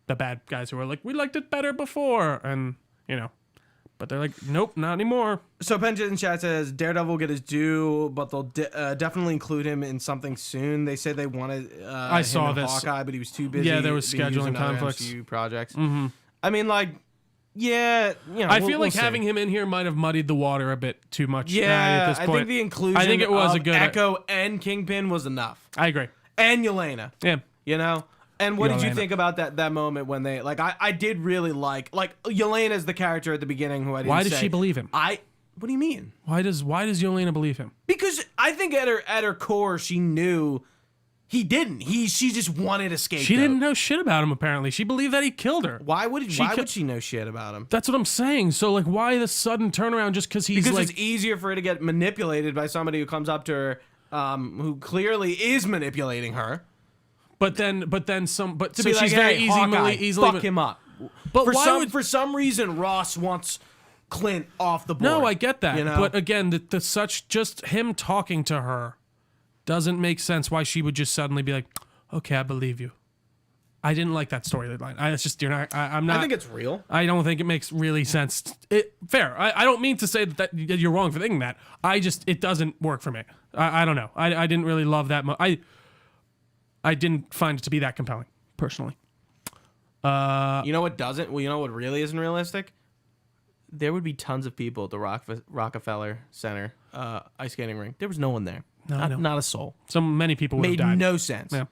Speaker 2: bad guys who are like, we liked it better before, and but they're like, nope, not anymore.
Speaker 1: So Penja in chat says Daredevil will get his due, but they'll definitely include him in something soon. They said they wanted
Speaker 2: I saw
Speaker 1: him in
Speaker 2: this.
Speaker 1: Hawkeye, but he was too busy.
Speaker 2: Yeah, there was
Speaker 1: being used in
Speaker 2: scheduling
Speaker 1: other
Speaker 2: conflicts.
Speaker 1: MCU projects.
Speaker 2: Mm-hmm.
Speaker 1: I mean, like, yeah,
Speaker 2: I feel
Speaker 1: we'll
Speaker 2: like
Speaker 1: see.
Speaker 2: having him in here might have muddied the water a bit too much.
Speaker 1: Yeah,
Speaker 2: at this point.
Speaker 1: I think the inclusion.
Speaker 2: I think it was
Speaker 1: of
Speaker 2: a good
Speaker 1: Echo and Kingpin was enough,
Speaker 2: I agree.
Speaker 1: and Yelena.
Speaker 2: Yeah.
Speaker 1: And what did you
Speaker 2: Yelena.
Speaker 1: think about that moment when they I did really like Yelena's the character at the beginning who I didn't
Speaker 2: Why did
Speaker 1: say.
Speaker 2: she believe him?
Speaker 1: What do you mean?
Speaker 2: Why does Yelena believe him?
Speaker 1: Because I think at her core she knew he didn't. She just wanted escape.
Speaker 2: She didn't know shit about him. Apparently, she believed that he killed her.
Speaker 1: Why would she know shit about him?
Speaker 2: That's what I'm saying. So like, why the sudden turnaround just because he's
Speaker 1: Because
Speaker 2: like?
Speaker 1: it's easier for her to get manipulated by somebody who comes up to her, who clearly is manipulating her.
Speaker 2: But so
Speaker 1: Be like,
Speaker 2: she's very
Speaker 1: hey, Hawkeye,
Speaker 2: easily.
Speaker 1: fuck him up.
Speaker 2: But
Speaker 1: for some reason Ross wants Clint off the board.
Speaker 2: No, I get that.
Speaker 1: You know?
Speaker 2: But again, the such just him talking to her doesn't make sense. Why she would just suddenly be like, "Okay, I believe you." I didn't like that storyline. It's just you're not. I'm not.
Speaker 1: I think it's real.
Speaker 2: I don't think it makes really sense. Fair. I don't mean to say that you're wrong for thinking that. It doesn't work for me. I don't know. I didn't really love that. I didn't find it to be that compelling, personally.
Speaker 1: You know what doesn't? Well, you know what really isn't realistic? There would be tons of people at the Rockefeller Center ice skating rink. There was no one there. Not a soul.
Speaker 2: So many people would have
Speaker 1: Made
Speaker 2: died.
Speaker 1: no sense.
Speaker 2: Yeah.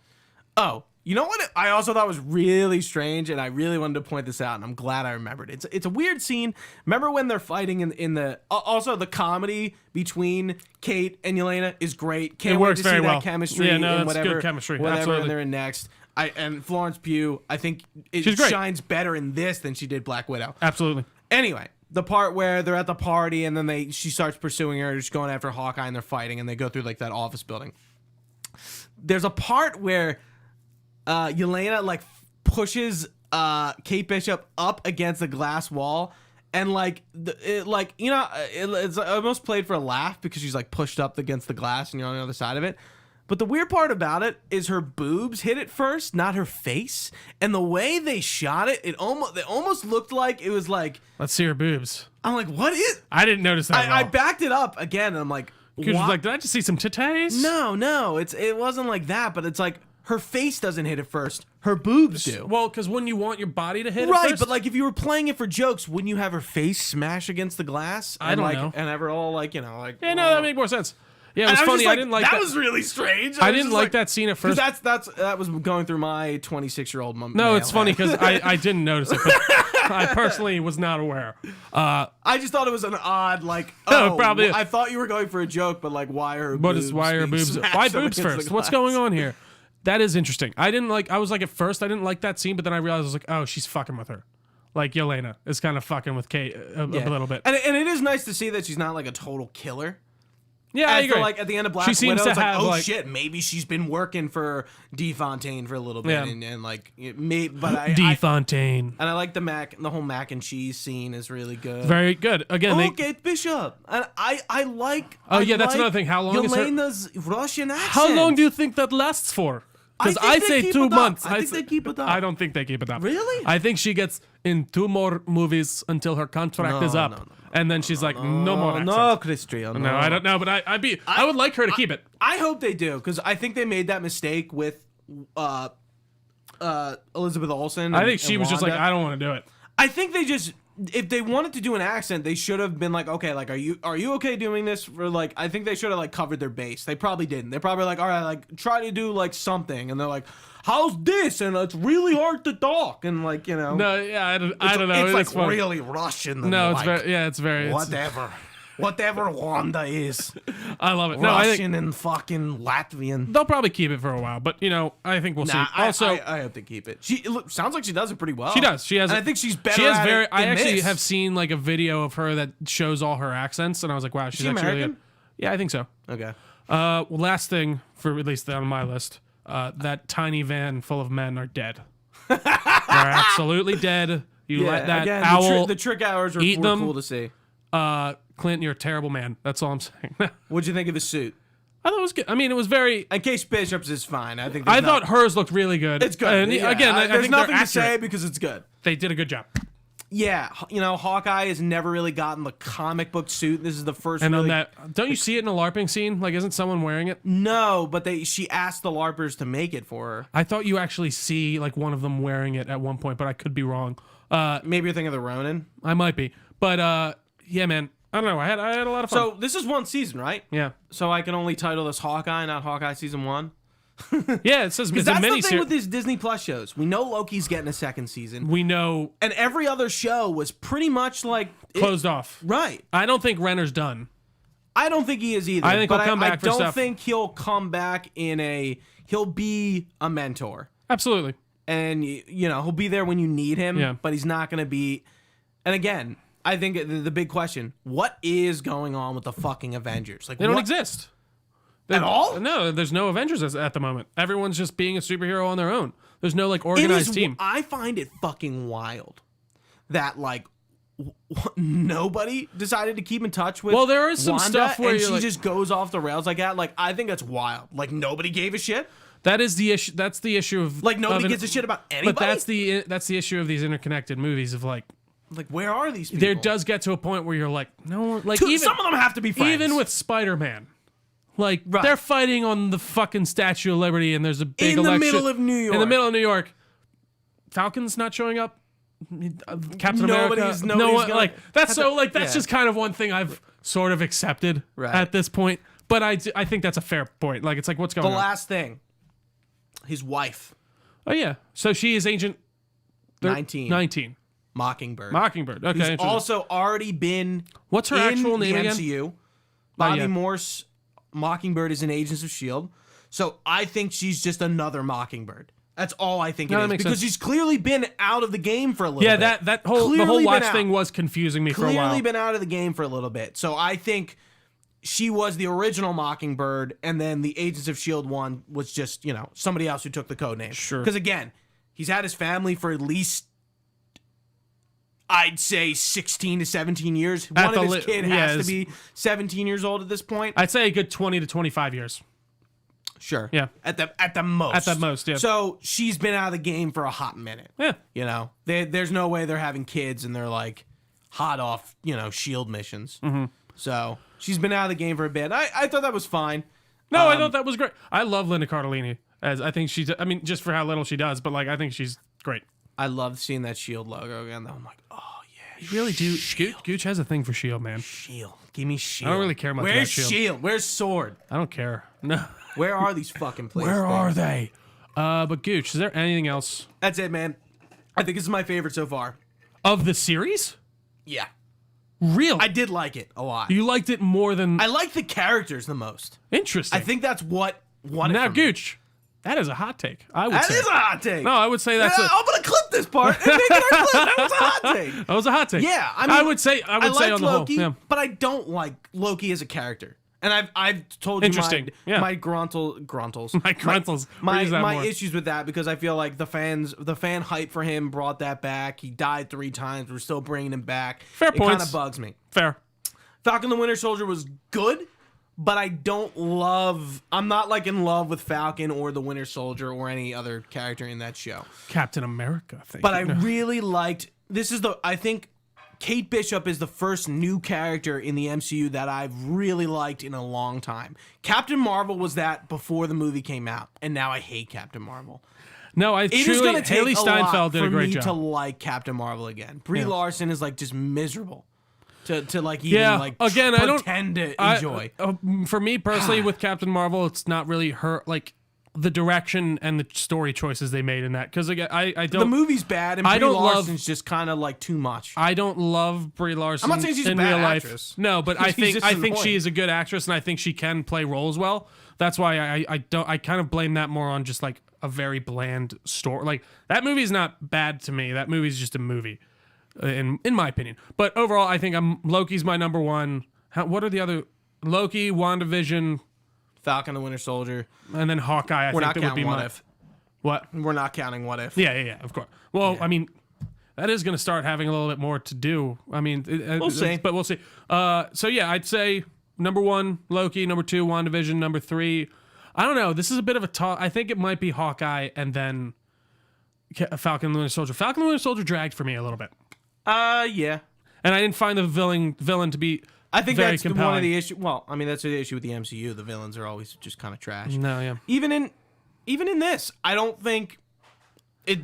Speaker 1: Oh, you know what? I also thought was really strange, and I really wanted to point this out, and I'm glad I remembered. It's a weird scene. Remember when they're fighting in the? Also, the comedy between Kate and Yelena is great. Can't
Speaker 2: It
Speaker 1: wait
Speaker 2: works
Speaker 1: to see
Speaker 2: very
Speaker 1: that
Speaker 2: well.
Speaker 1: chemistry.
Speaker 2: Yeah, no,
Speaker 1: in
Speaker 2: that's
Speaker 1: whatever,
Speaker 2: good chemistry.
Speaker 1: Whatever
Speaker 2: Absolutely.
Speaker 1: they're in next. And Florence Pugh, I think
Speaker 2: She's great.
Speaker 1: shines better in this than she did Black Widow.
Speaker 2: Absolutely.
Speaker 1: Anyway, the part where they're at the party and then she starts pursuing her, just going after Hawkeye, and they're fighting, and they go through like that office building. There's a part where Yelena pushes Kate Bishop up against a glass wall, and it's almost played for a laugh because she's like pushed up against the glass and you're on the other side of it. But the weird part about it is her boobs hit it first, not her face. And the way they shot it, it almost looked like it was like.
Speaker 2: Let's see her boobs.
Speaker 1: I'm like, what is?
Speaker 2: I didn't notice that.
Speaker 1: I backed it up again, and I'm like,
Speaker 2: because like, did I just see some titties?
Speaker 1: No, it wasn't like that. But it's like her face doesn't hit it first. Her boobs do.
Speaker 2: Well, because when you want your body to hit it
Speaker 1: right,
Speaker 2: first,
Speaker 1: but like if you were playing it for jokes, wouldn't you have her face smash against the glass?
Speaker 2: I don't know.
Speaker 1: And ever all like like.
Speaker 2: Yeah, no, that made more sense. Yeah, it was funny. I didn't like that.
Speaker 1: That was really strange.
Speaker 2: I didn't like that scene at first.
Speaker 1: That was going through my 26-year-old mom.
Speaker 2: No, it's funny because I didn't notice it, but I personally was not aware.
Speaker 1: I just thought it was an odd
Speaker 2: probably.
Speaker 1: I thought you were going for a joke, but like why are
Speaker 2: boobs? Why boobs first? What's going on here? That is interesting. I was like at first I didn't like that scene, but then I realized I was like, oh, she's fucking with her. Like Yelena is kind of fucking with Kate a little bit,
Speaker 1: and it is nice to see that she's not like a total killer.
Speaker 2: Yeah, I agree.
Speaker 1: Like at the end of Black
Speaker 2: Widow,
Speaker 1: it's like,
Speaker 2: have,
Speaker 1: oh
Speaker 2: like,
Speaker 1: shit, maybe she's been working for DeFontaine for a little bit,
Speaker 2: Yeah.
Speaker 1: and like, but
Speaker 2: DeFontaine.
Speaker 1: And I like the whole mac and cheese scene is really good.
Speaker 2: Very good. Again,
Speaker 1: Kate Bishop, and I like.
Speaker 2: Oh yeah, that's another thing. How long
Speaker 1: Yelena's
Speaker 2: is her
Speaker 1: Russian accent?
Speaker 2: How long do you think that lasts for? Because I say 2 months.
Speaker 1: I think they keep it up.
Speaker 2: I don't think they keep it up.
Speaker 1: Really?
Speaker 2: I think she gets in 2 more movies until her contract is up, and then she's like, no more accent.
Speaker 1: No, Cristiano.
Speaker 2: No, I don't know, but I would like her to keep it.
Speaker 1: I hope they do because I think they made that mistake with Elizabeth Olsen.
Speaker 2: I think she was just like, I don't want to do it.
Speaker 1: I think they just. If they wanted to do an accent, they should have been like, okay, like, are you okay doing this? For like, I think they should have like covered their base. They probably didn't. They're probably like, all right, like, try to do like something, and they're like, how's this? And it's really hard to talk, and like,
Speaker 2: No, yeah, I don't know.
Speaker 1: It's like funny. Really Russian.
Speaker 2: No,
Speaker 1: it's
Speaker 2: like, it's very
Speaker 1: whatever Wanda is.
Speaker 2: I love it.
Speaker 1: Russian and fucking Latvian.
Speaker 2: They'll probably keep it for a while, but I think we'll see. Also,
Speaker 1: I hope they keep it. Sounds like she does it pretty well.
Speaker 2: She does. She has.
Speaker 1: And I think she's better.
Speaker 2: She has
Speaker 1: at it
Speaker 2: I actually
Speaker 1: this.
Speaker 2: have seen like a video of her that shows all her accents, and I was like, wow, she's
Speaker 1: she
Speaker 2: actually
Speaker 1: American?
Speaker 2: really good. Yeah, I think so.
Speaker 1: Okay.
Speaker 2: Well, last thing for at least on my list, that tiny van full of men are dead. They're absolutely dead. You let that
Speaker 1: again,
Speaker 2: owl
Speaker 1: the trick hours were cool to see.
Speaker 2: Clint, you're a terrible man. That's all I'm saying.
Speaker 1: What'd you think of his suit?
Speaker 2: I thought it was good. I mean, it was very.
Speaker 1: And Case Bishop's is fine. I think.
Speaker 2: I thought hers looked really good.
Speaker 1: It's good.
Speaker 2: And
Speaker 1: yeah.
Speaker 2: Again, I
Speaker 1: there's
Speaker 2: think
Speaker 1: nothing
Speaker 2: they're
Speaker 1: to say
Speaker 2: accurate.
Speaker 1: because it's good.
Speaker 2: They did a good job.
Speaker 1: Yeah, Hawkeye has never really gotten the comic book suit. This is the first.
Speaker 2: And
Speaker 1: really...
Speaker 2: on that, don't you see it in a LARPing scene? Like, isn't someone wearing it?
Speaker 1: No, but she asked the LARPers to make it for her.
Speaker 2: I thought you actually see like one of them wearing it at one point, but I could be wrong.
Speaker 1: Maybe you're thinking of the Ronin.
Speaker 2: I might be, but yeah, man. I don't know. I had a lot of fun.
Speaker 1: So this is one season, right?
Speaker 2: Yeah.
Speaker 1: So I can only title this Hawkeye, not Hawkeye season 1.
Speaker 2: Yeah, it says it's
Speaker 1: that's
Speaker 2: a mini
Speaker 1: the thing
Speaker 2: series.
Speaker 1: with these Disney Plus shows. We know Loki's getting a second season.
Speaker 2: We know,
Speaker 1: and every other show was pretty much like
Speaker 2: closed off.
Speaker 1: Right.
Speaker 2: I don't think Renner's done.
Speaker 1: I don't think he is either.
Speaker 2: I think he'll come back for stuff.
Speaker 1: I don't think he'll come back he'll be a mentor.
Speaker 2: Absolutely.
Speaker 1: And he'll be there when you need him.
Speaker 2: Yeah.
Speaker 1: But he's not going to be. And again, I think the big question: what is going on with the fucking Avengers? Like
Speaker 2: they don't exist
Speaker 1: at all.
Speaker 2: No, there's no Avengers at the moment. Everyone's just being a superhero on their own. There's no like organized team.
Speaker 1: I find it fucking wild that like nobody decided to keep in touch with.
Speaker 2: Well, there is some
Speaker 1: Wanda,
Speaker 2: stuff where
Speaker 1: and she
Speaker 2: like,
Speaker 1: just goes off the rails like that. Like I think that's wild. Like nobody gave a shit.
Speaker 2: That is the issue. That's the issue of
Speaker 1: like nobody gives a shit about anybody.
Speaker 2: But that's the issue of these interconnected movies of like
Speaker 1: where are these people?
Speaker 2: There does get to a point where you're like, no, like
Speaker 1: even some of them have to be friends.
Speaker 2: Even with Spider-Man, like they're fighting on the fucking Statue of Liberty, and there's a big election
Speaker 1: in the middle of New York.
Speaker 2: In the middle of New York, Falcon's not showing up. Captain America, no one. Like that's that's just kind of one thing I've sort of accepted at this point. But I think that's a fair point. Like it's like what's going on.
Speaker 1: The last thing, his wife.
Speaker 2: Oh yeah, so she is Agent 19.
Speaker 1: Mockingbird.
Speaker 2: Okay.
Speaker 1: Who's also already been.
Speaker 2: What's her actual name again?
Speaker 1: MCU. Bobby Morse. Mockingbird is in Agents of S.H.I.E.L.D. So I think she's just another Mockingbird. That's all I think it is. Because she's clearly been out of the game for a little bit.
Speaker 2: Yeah, the whole watch thing was confusing me for a while.
Speaker 1: Clearly been out of the game for a little bit. So I think she was the original Mockingbird, and then the Agents of S.H.I.E.L.D. one was just, somebody else who took the code name.
Speaker 2: Sure.
Speaker 1: Because again, He's had his family for at least, I'd say, 16 to 17 years. One of his kids has to be 17 years old at this point.
Speaker 2: I'd say a good 20 to 25 years.
Speaker 1: Sure.
Speaker 2: Yeah.
Speaker 1: At the most.
Speaker 2: At the most, yeah.
Speaker 1: So she's been out of the game for a hot minute.
Speaker 2: Yeah.
Speaker 1: You know, there's no way they're having kids and they're like hot off, SHIELD missions. Mm-hmm. So she's been out of the game for a bit. I thought that was fine.
Speaker 2: No, I thought that was great. I love Linda Cardellini. As I think she's, just for how little she does, but like I think she's great.
Speaker 1: I love seeing that SHIELD logo again, though. I'm like, oh yeah,
Speaker 2: you really do. Gooch has a thing for SHIELD, man.
Speaker 1: SHIELD, give me SHIELD.
Speaker 2: I don't really care much about SHIELD.
Speaker 1: Where's SHIELD? Where's Sword?
Speaker 2: I don't care. No.
Speaker 1: Where are these fucking places?
Speaker 2: Where are they? But Gooch, is there anything else?
Speaker 1: That's it, man. I think this is my favorite so far.
Speaker 2: Of the series?
Speaker 1: Yeah.
Speaker 2: Really?
Speaker 1: I did like it a lot.
Speaker 2: You liked it more than...
Speaker 1: I like the characters the most.
Speaker 2: Interesting.
Speaker 1: I think that's what won it
Speaker 2: now,
Speaker 1: for me.
Speaker 2: Gooch, that is a hot take. I would
Speaker 1: That
Speaker 2: say.
Speaker 1: is a hot take.
Speaker 2: No, I would say that's
Speaker 1: I'm going to clip this part and make it our clip. That was a hot take.
Speaker 2: That was a hot take.
Speaker 1: Yeah, I mean,
Speaker 2: I would say
Speaker 1: I liked
Speaker 2: on the
Speaker 1: Loki,
Speaker 2: whole. Yeah.
Speaker 1: but I don't like Loki as a character. And I've told you
Speaker 2: Interesting. Yeah.
Speaker 1: my gruntles.
Speaker 2: My gruntles. We'll use that
Speaker 1: my
Speaker 2: more.
Speaker 1: issues with that because I feel like the fan hype for him brought that back. He died 3 times. We're still bringing him back.
Speaker 2: Fair
Speaker 1: It kind
Speaker 2: points.
Speaker 1: of bugs me.
Speaker 2: Fair.
Speaker 1: Falcon the Winter Soldier was good, but I'm not like in love with Falcon or the Winter Soldier or any other character in that show.
Speaker 2: Captain America thing.
Speaker 1: But I really liked, I think Kate Bishop is the first new character in the MCU that I've really liked in a long time. Captain Marvel was that before the movie came out, and now I hate Captain Marvel.
Speaker 2: No,
Speaker 1: It is going to take
Speaker 2: Hailee
Speaker 1: a
Speaker 2: Steinfeld
Speaker 1: lot
Speaker 2: did
Speaker 1: for
Speaker 2: a great
Speaker 1: me
Speaker 2: job.
Speaker 1: to like Captain Marvel again. Brie Larson is like just miserable to like even like
Speaker 2: again,
Speaker 1: pretend to enjoy.
Speaker 2: For me personally, with Captain Marvel, it's not really her like the direction and the story choices they made in that. Because again, I don't.
Speaker 1: The movie's bad, and
Speaker 2: I
Speaker 1: Brie
Speaker 2: don't
Speaker 1: Larson's just kind of like too much.
Speaker 2: I don't love Brie Larson.
Speaker 1: I'm not saying she's a
Speaker 2: in
Speaker 1: bad
Speaker 2: real life.
Speaker 1: actress.
Speaker 2: No, but I
Speaker 1: She's
Speaker 2: think
Speaker 1: just
Speaker 2: I think
Speaker 1: annoying.
Speaker 2: she is a good actress, and I think she can play roles well. That's why I kind of blame that more on just like a very bland story. Like that movie's not bad to me. That movie's just a movie, in my opinion. But overall, I think Loki's my number one. What are the other? Loki, WandaVision,
Speaker 1: Falcon the Winter Soldier.
Speaker 2: and then Hawkeye. I
Speaker 1: We're
Speaker 2: think
Speaker 1: not
Speaker 2: that would
Speaker 1: counting
Speaker 2: be
Speaker 1: What
Speaker 2: my
Speaker 1: If.
Speaker 2: what.
Speaker 1: We're not counting What If.
Speaker 2: Yeah, of course. Well, I mean, that is going to start having a little bit more to do. I mean,
Speaker 1: We'll see.
Speaker 2: but we'll see. So yeah, I'd say number 1, Loki. Number 2, WandaVision. Number 3, I don't know. This is a bit of a toss. I think it might be Hawkeye and then Falcon and the Winter Soldier. Falcon and the Winter Soldier dragged for me a little bit,
Speaker 1: Yeah.
Speaker 2: and I didn't find the villain to be.
Speaker 1: I think
Speaker 2: very
Speaker 1: that's
Speaker 2: compelling.
Speaker 1: one of the issues. Well, I mean, that's the issue with the MCU. The villains are always just kind of trash.
Speaker 2: No, yeah.
Speaker 1: Even in this, I don't think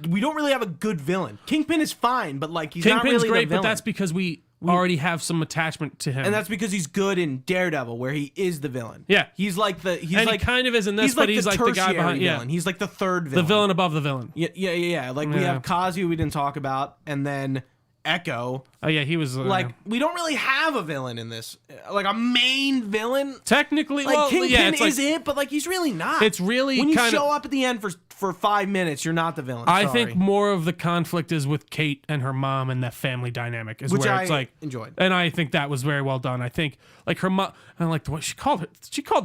Speaker 1: we don't really have a good villain. Kingpin is fine, but like he's not
Speaker 2: Kingpin's
Speaker 1: really
Speaker 2: great,
Speaker 1: the villain.
Speaker 2: but that's because we already have some attachment to him.
Speaker 1: And that's because he's good in Daredevil, where he is the villain.
Speaker 2: Yeah.
Speaker 1: he's like
Speaker 2: and he kind of is in this, but he's like the guy behind.
Speaker 1: villain. He's like the third villain.
Speaker 2: the villain above the villain.
Speaker 1: Yeah. Like we have Kazi, we didn't talk about, and then Echo.
Speaker 2: Oh yeah, he was
Speaker 1: Like we don't really have a villain in this, like a main villain.
Speaker 2: technically.
Speaker 1: Like
Speaker 2: well,
Speaker 1: Kingpin
Speaker 2: yeah, it's
Speaker 1: is
Speaker 2: like,
Speaker 1: it, but like he's really not.
Speaker 2: It's really
Speaker 1: when you
Speaker 2: kind
Speaker 1: show
Speaker 2: of.
Speaker 1: up at the end for 5 minutes, you're not the villain.
Speaker 2: I
Speaker 1: Sorry.
Speaker 2: think more of the conflict is with Kate and her mom and that family dynamic is
Speaker 1: Which
Speaker 2: where
Speaker 1: I
Speaker 2: it's like
Speaker 1: enjoyed.
Speaker 2: and I think that was very well done. I think like her mom and like the way she called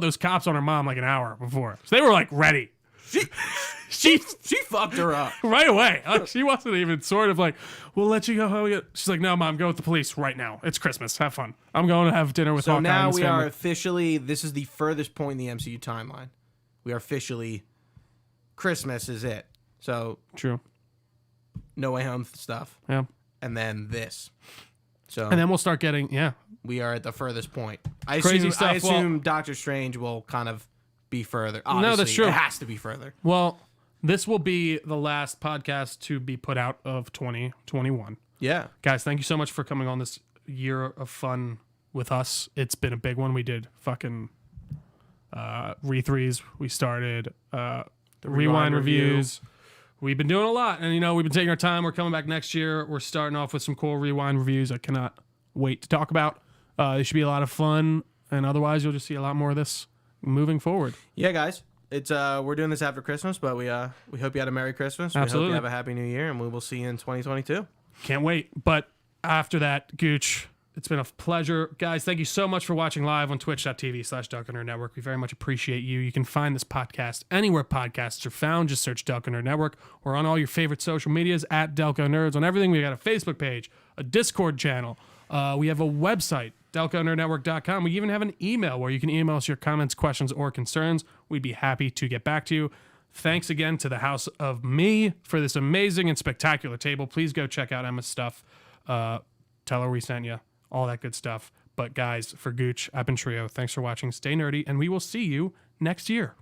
Speaker 2: those cops on her mom like an hour before, so they were like ready.
Speaker 1: She fucked her up.
Speaker 2: Right away. She wasn't even sort of like, we'll let you go home. She's like, no, Mom, go with the police right now. It's Christmas. Have fun. I'm going to have dinner with
Speaker 1: So
Speaker 2: Hawkeye
Speaker 1: now
Speaker 2: and his
Speaker 1: we
Speaker 2: family.
Speaker 1: are officially. This is the furthest point in the MCU timeline. We are officially. Christmas is it. So
Speaker 2: True.
Speaker 1: No Way Home stuff,
Speaker 2: Yeah.
Speaker 1: and then this. So
Speaker 2: And then we'll start getting,
Speaker 1: we are at the furthest point. I
Speaker 2: Crazy
Speaker 1: assume,
Speaker 2: stuff.
Speaker 1: I assume Doctor Strange will kind of be further. Obviously,
Speaker 2: that's true.
Speaker 1: It has to be further.
Speaker 2: Well, this will be the last podcast to be put out of 2021.
Speaker 1: Yeah.
Speaker 2: Guys, thank you so much for coming on this year of fun with us. It's been a big one. We did fucking re-threes. We started rewind reviews. We've been doing a lot, and we've been taking our time. We're coming back next year. We're starting off with some cool rewind reviews I cannot wait to talk about. It should be a lot of fun, and otherwise you'll just see a lot more of this moving forward.
Speaker 1: Yeah, guys. It's we're doing this after Christmas, but we hope you had a Merry Christmas.
Speaker 2: Absolutely.
Speaker 1: We hope you have a Happy New Year, and we will see you in 2022.
Speaker 2: Can't wait. But after that, Gooch, It's been a pleasure. Guys, thank you so much for watching live on twitch.tv/Delco Nerd Network. We very much appreciate you. You can find this podcast anywhere podcasts are found. Just search Delco Nerd Network. We're on all your favorite social medias at Delco Nerds. On everything, we got a Facebook page, a Discord channel. We have a website, DelcoNerdNetwork.com. We even have an email where you can email us your comments, questions, or concerns. We'd be happy to get back to you. Thanks again to the House of Me for this amazing and spectacular table. Please go check out Emma's stuff. Tell her we sent you. All that good stuff. But guys, for Gooch, I've been Trio. Thanks for watching. Stay nerdy, and we will see you next year.